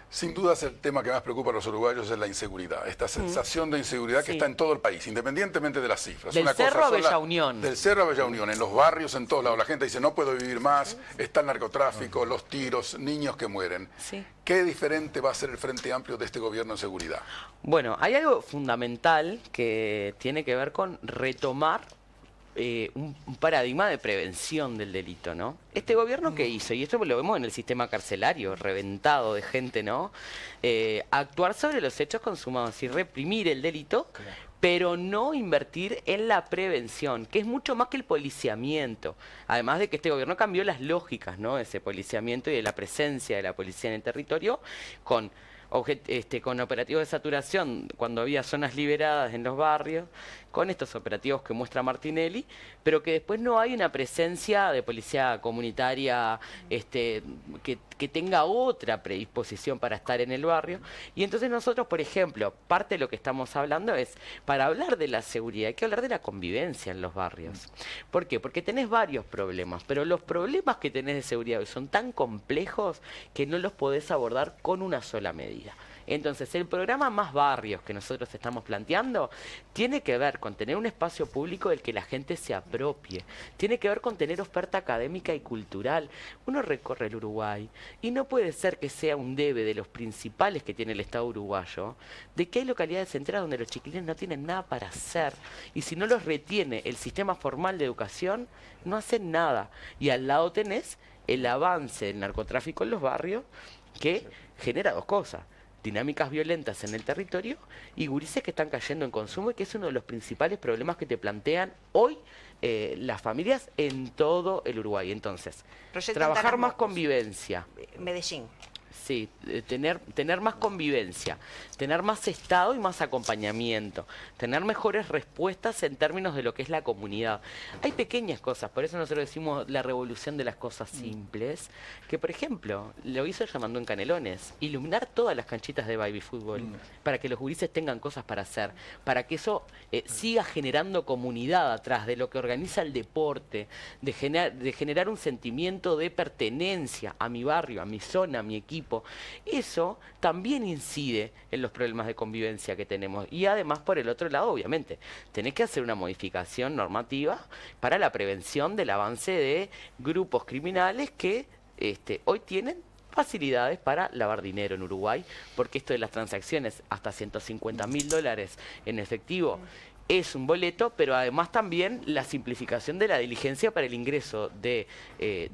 Sin dudas el tema que más preocupa a los uruguayos es la inseguridad, esta sensación de inseguridad que Sí. está en todo el país, independientemente de las cifras. Del Una cosa Cerro a son Bella Unión. Del Cerro a Bella Unión, en los barrios, en todos lados. La gente dice, no puedo vivir más, está el narcotráfico, los tiros, niños que mueren. Sí. ¿Qué diferente va a ser el Frente Amplio de este gobierno en seguridad? Bueno, hay algo fundamental que tiene que ver con retomar un paradigma de prevención del delito, ¿no? Este gobierno que hizo, y esto lo vemos en el sistema carcelario, reventado de gente, ¿no? Actuar sobre los hechos consumados y reprimir el delito, pero no invertir en la prevención, que es mucho más que el policiamiento. Además de que este gobierno cambió las lógicas, ¿no? De ese policiamiento y de la presencia de la policía en el territorio con operativos de saturación cuando había zonas liberadas en los barrios, con estos operativos que muestra Martinelli, pero que después no hay una presencia de policía comunitaria que tenga otra predisposición para estar en el barrio. Y entonces nosotros, por ejemplo, parte de lo que estamos hablando es, para hablar de la seguridad, hay que hablar de la convivencia en los barrios. ¿Por qué? Porque tenés varios problemas, pero los problemas que tenés de seguridad hoy son tan complejos que no los podés abordar con una sola medida. Entonces, el programa Más Barrios que nosotros estamos planteando tiene que ver con tener un espacio público del que la gente se apropie. Tiene que ver con tener oferta académica y cultural. Uno recorre el Uruguay y no puede ser que sea un debe de los principales que tiene el Estado uruguayo, de que hay localidades enteras donde los chiquilines no tienen nada para hacer. Y si no los retiene el sistema formal de educación, no hacen nada. Y al lado tenés el avance del narcotráfico en los barrios que genera dos cosas: dinámicas violentas en el territorio y gurises que están cayendo en consumo, y que es uno de los principales problemas que te plantean hoy las familias en todo el Uruguay. Entonces, Proyecto trabajar Ventanas más Mocos. convivencia. Medellín. Sí, tener más convivencia, tener más Estado y más acompañamiento, tener mejores respuestas en términos de lo que es la comunidad. Hay pequeñas cosas, por eso nosotros decimos la revolución de las cosas simples, que por ejemplo, lo hizo llamando en Canelones, iluminar todas las canchitas de baby fútbol, para que los gurises tengan cosas para hacer, para que eso siga generando comunidad atrás de lo que organiza el deporte, de generar un sentimiento de pertenencia a mi barrio, a mi zona, a mi equipo. Eso también incide en los problemas de convivencia que tenemos. Y además, por el otro lado, obviamente, tenés que hacer una modificación normativa para la prevención del avance de grupos criminales que hoy tienen facilidades para lavar dinero en Uruguay, porque esto de las transacciones hasta $150.000 en efectivo es un boleto, pero además también la simplificación de la diligencia para el ingreso de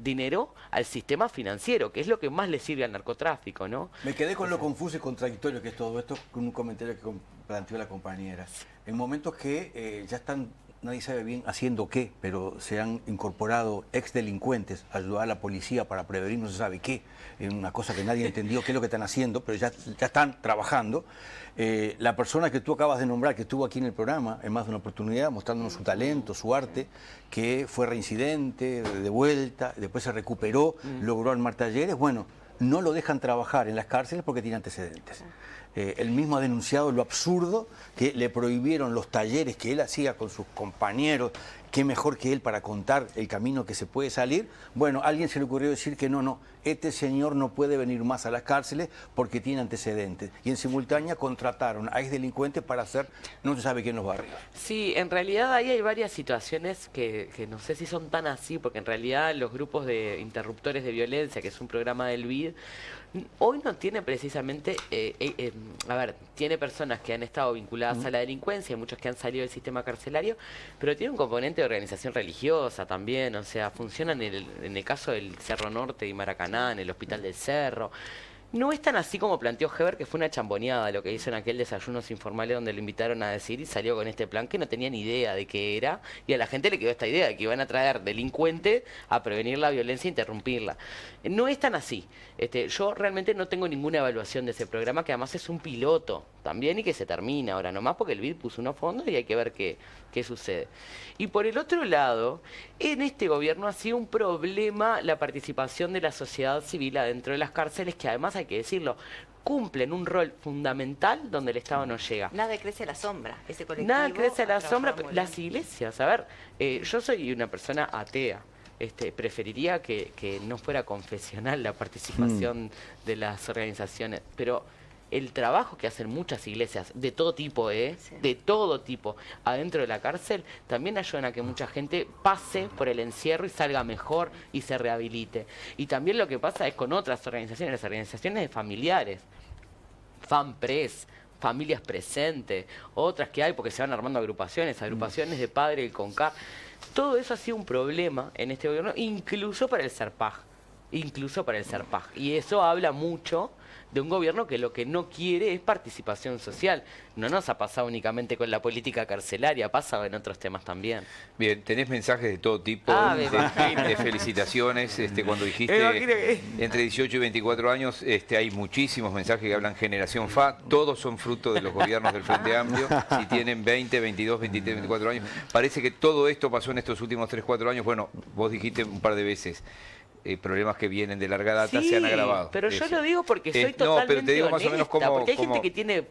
dinero al sistema financiero, que es lo que más le sirve al narcotráfico, ¿no? Me quedé con lo confuso y contradictorio que es todo esto, con un comentario que planteó la compañera. En momentos que ya están, nadie sabe bien haciendo qué, pero se han incorporado exdelincuentes a ayudar a la policía para prevenir no se sabe qué, una cosa que nadie entendió qué es lo que están haciendo, pero ya están trabajando. La persona que tú acabas de nombrar, que estuvo aquí en el programa en más de una oportunidad, mostrándonos su talento, su arte, que fue reincidente, de vuelta, después se recuperó, logró armar talleres, bueno, no lo dejan trabajar en las cárceles porque tiene antecedentes. Él mismo ha denunciado lo absurdo que le prohibieron los talleres que él hacía con sus compañeros. Qué mejor que él para contar el camino que se puede salir. Bueno, a alguien se le ocurrió decir que no, este señor no puede venir más a las cárceles porque tiene antecedentes. Y en simultánea contrataron a exdelincuentes para hacer no se sabe qué en los barrios. Sí, en realidad ahí hay varias situaciones que no sé si son tan así, porque en realidad los grupos de interruptores de violencia, que es un programa del BID, hoy no tiene precisamente, tiene personas que han estado vinculadas a la delincuencia, muchos que han salido del sistema carcelario, pero tiene un componente de organización religiosa también, o sea, funcionan en el caso del Cerro Norte y Maracaná, en el Hospital del Cerro. No es tan así como planteó Heber, que fue una chamboneada lo que hizo en aquel desayunos informales donde lo invitaron a decir y salió con este plan que no tenía ni idea de qué era, y a la gente le quedó esta idea de que iban a traer delincuentes a prevenir la violencia e interrumpirla. No es tan así. Yo realmente no tengo ninguna evaluación de ese programa, que además es un piloto también y que se termina ahora nomás porque el BID puso unos fondos y hay que ver qué sucede. Y por el otro lado, en este gobierno ha sido un problema la participación de la sociedad civil adentro de las cárceles, que además hay que decirlo, cumplen un rol fundamental donde el Estado no llega. Nada crece a la sombra, ese colectivo. Nada crece a la ha sombra, trabajado muy las bien. iglesias, a ver, yo soy una persona atea. Preferiría que no fuera confesional la participación de las organizaciones, pero el trabajo que hacen muchas iglesias, de todo tipo, Sí. de todo tipo, adentro de la cárcel, también ayudan a que mucha gente pase por el encierro y salga mejor y se rehabilite. Y también lo que pasa es con otras organizaciones, las organizaciones de familiares, FAMPRES, Familias Presentes, otras que hay porque se van armando agrupaciones de padres, el CONCAR. Todo eso ha sido un problema en este gobierno, incluso para el SERPAJ. Y eso habla mucho de un gobierno que lo que no quiere es participación social. No nos ha pasado únicamente con la política carcelaria, ha pasado en otros temas también. Bien, tenés mensajes de todo tipo, Me imagino. de felicitaciones. Cuando Me dijiste imagino que- entre 18 y 24 años, hay muchísimos mensajes que hablan generación FA. Todos son fruto de los gobiernos del Frente Amplio. Si tienen 20, 22, 23, 24 años. Parece que todo esto pasó en estos últimos 3, 4 años. Bueno, vos dijiste un par de veces. Problemas que vienen de larga data se han agravado. Pero yo lo digo porque soy no, totalmente pero te digo más o menos honesta, cómo... porque hay gente que tiene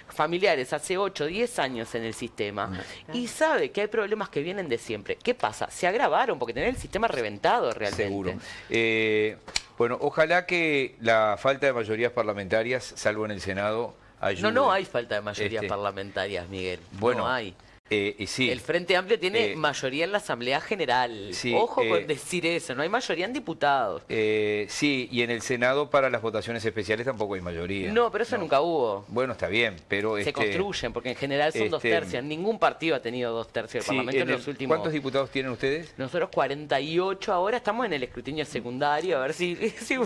familiares hace 8, 10 años en el sistema y sabe que hay problemas que vienen de siempre. ¿Qué pasa? Se agravaron porque tener el sistema reventado realmente. Seguro. Bueno, ojalá que la falta de mayorías parlamentarias, salvo en el Senado, ayude. No hay falta de mayorías parlamentarias, Miguel. Bueno, no hay. Sí. El Frente Amplio tiene mayoría en la Asamblea General. Sí, Ojo con decir eso, no hay mayoría en diputados. Sí, y en el Senado para las votaciones especiales tampoco hay mayoría. No, pero eso nunca hubo. Bueno, está bien, pero... Se construyen, porque en general son 2 tercios. Ningún partido ha tenido 2 tercios del Sí, Parlamento en los últimos... ¿Cuántos diputados tienen ustedes? Nosotros 48 ahora, estamos en el escrutinio secundario, a ver si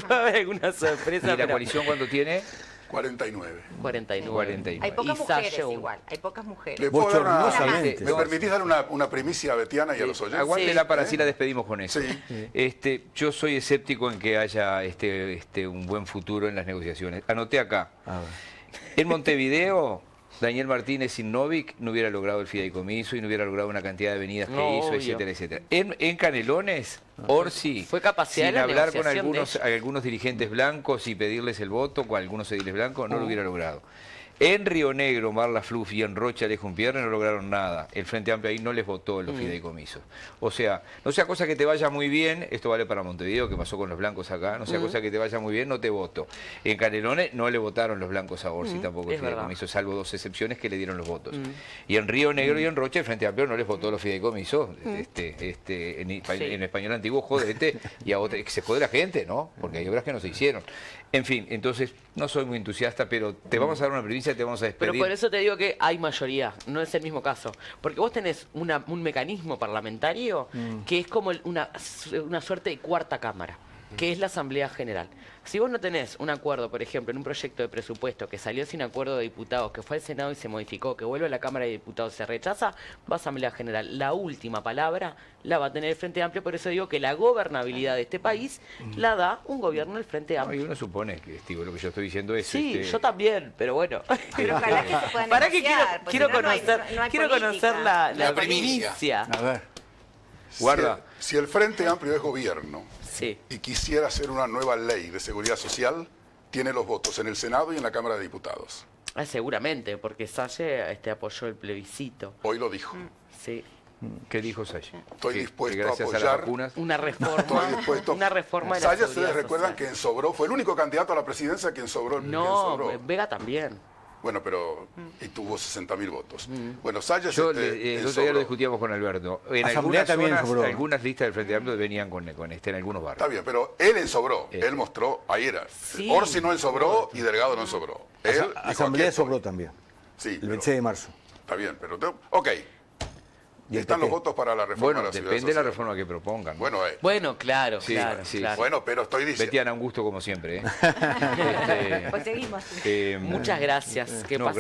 va a haber alguna sorpresa. ¿Y la pero- coalición cuánto tiene? 49. 49. 49. Hay pocas Y mujeres Sasha, igual, hay pocas mujeres. ¿Le puedo dar Bochornosamente. ¿Me permitís dar una primicia a Betiana y a los oyentes? Aguántela para así la despedimos con eso. Sí. Yo soy escéptico en que haya un buen futuro en las negociaciones. Anoté acá. A ver. En Montevideo, Daniel Martínez sin Novik no hubiera logrado el fideicomiso y no hubiera logrado una cantidad de venidas que No, hizo, obvio. etcétera, etcétera. En Canelones, Orsi, Fue capacidad sin de la hablar con negociación de algunos dirigentes blancos y pedirles el voto con algunos ediles blancos, no lo hubiera logrado. En Río Negro, Marla Fluff y en Rocha Alejo Pierre no lograron nada. El Frente Amplio ahí no les votó los fideicomisos. O sea, no sea cosa que te vaya muy bien, esto vale para Montevideo, que pasó con los blancos acá, no sea cosa que te vaya muy bien, no te voto. En Canelones no le votaron los blancos a Orsi tampoco el es verdad. fideicomiso, salvo 2 excepciones que le dieron los votos. Y en Río Negro y en Rocha el Frente Amplio no les votó los fideicomisos. En español antiguo, jodete, y a otra, que se jode la gente, ¿no? Porque hay obras que no se hicieron. En fin, entonces, no soy muy entusiasta, pero te vamos a dar una primicia y te vamos a despedir. Pero por eso te digo que hay mayoría, no es el mismo caso. Porque vos tenés un mecanismo parlamentario que es como una suerte de cuarta cámara, que es la Asamblea General. Si vos no tenés un acuerdo, por ejemplo, en un proyecto de presupuesto que salió sin acuerdo de diputados, que fue al Senado y se modificó, que vuelve a la Cámara de Diputados y se rechaza, va a Asamblea General. La última palabra la va a tener el Frente Amplio, por eso digo que la gobernabilidad de este país la da un gobierno del Frente No, y Amplio. uno supone que, lo que yo estoy diciendo es... Sí, yo también, pero bueno. Pero ojalá que se puedan Para que negociar, porque quiero si no, no hay- conocer, no hay quiero política. conocer la La primicia. primicia. A ver. Guarda. Si el Frente Amplio es gobierno Sí. y quisiera hacer una nueva ley de seguridad social, tiene los votos en el Senado y en la Cámara de Diputados. Seguramente, porque Salle apoyó el plebiscito. Hoy lo dijo. Sí. ¿Qué dijo Salle? Estoy Que dispuesto gracias a a las apoyar. vacunas... Una reforma. Estoy dispuesto. Una reforma de la Saya, seguridad ustedes recuerdan social. que en Sobró fue el único candidato a la presidencia que en Sobró. que en No, Sobró. Vega también. Bueno, pero y tuvo 60.000 votos. Bueno, Salles Yo en el otro día Sobró. lo discutíamos con Alberto. En Asamblea algunas también zonas, sobró. algunas listas del Frente Amplio venían con en algunos Está barrios. bien, pero él en Sobró. Este. Él mostró, ahí era. Sí. Orsi no en Sobró y Delgado no en Sobró. Él dijo, Asamblea aquí estoy. sobró también. Sí, El pero- 26 de marzo. está bien, pero... Ok. Y el Están PP. los votos para la reforma Bueno, de la seguridad depende de la social. reforma que propongan. Bueno, Bueno, claro, Sí, claro, sí. claro. bueno, pero estoy diciendo... Betiana, un gusto como siempre. Pues seguimos. Muchas gracias. Que No, pase